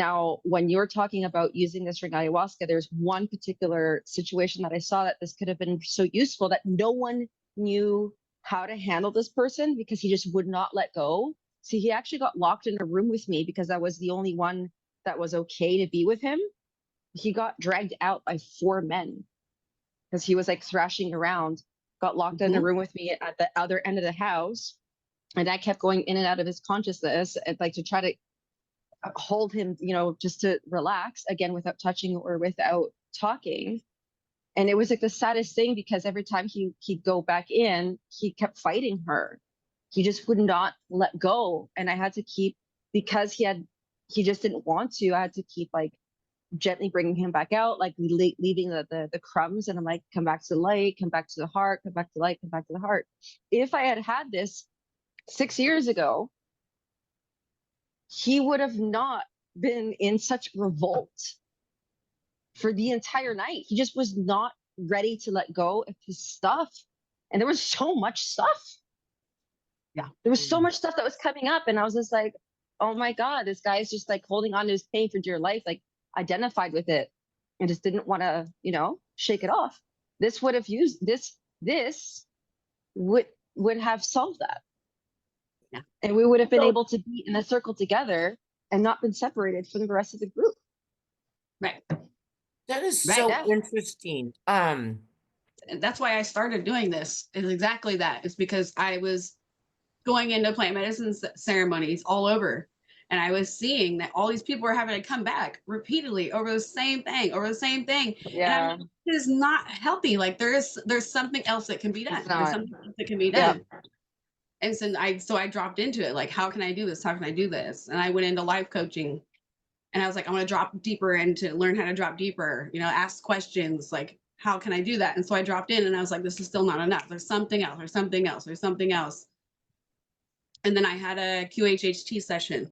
Now, when you're talking about using this ring ayahuasca, there's one particular situation that I saw that this could have been so useful that no one knew how to handle this person because he just would not let go. So he actually got locked in a room with me because I was the only one that was okay to be with him. He got dragged out by 4 men because he was like thrashing around, got locked in a room with me at the other end of the house. And I kept going in and out of his consciousness and like to try to hold him, just to relax again without touching or without talking. And it was like the saddest thing because every time he'd go back in, he kept fighting her. He just would not let go. And I had to keep, because he just didn't want to, I had to keep like gently bringing him back out, like leaving the crumbs. And I'm like, come back to the light, come back to the heart, come back to the light, come back to the heart. If I had this 6 years ago, he would have not been in such revolt for the entire night. He just was not ready to let go of his stuff. And there was so much stuff. Yeah. There was so much stuff that was coming up. And I was just like, oh my God, this guy is just like holding on to his pain for dear life, like identified with it and just didn't want to, shake it off. This would have used this would have solved that. Yeah. And we would have been able to be in a circle together and not been separated from the rest of the group. Right. That is Right. so Yeah. interesting. And that's why I started doing this, is exactly that. It's because I was going into plant medicine ceremonies all over. And I was seeing that all these people were having to come back repeatedly over the same thing, Yeah. And I'm like, this is not healthy. Like there's something else that can be done. There's something else that can be done. Yeah. And so I dropped into it. Like, how can I do this? How can I do this? And I went into life coaching. And I was like, I want to drop deeper and to learn how to drop deeper, ask questions like, how can I do that? And so I dropped in and I was like, this is still not enough. There's something else. There's something else. There's something else. And then I had a QHHT session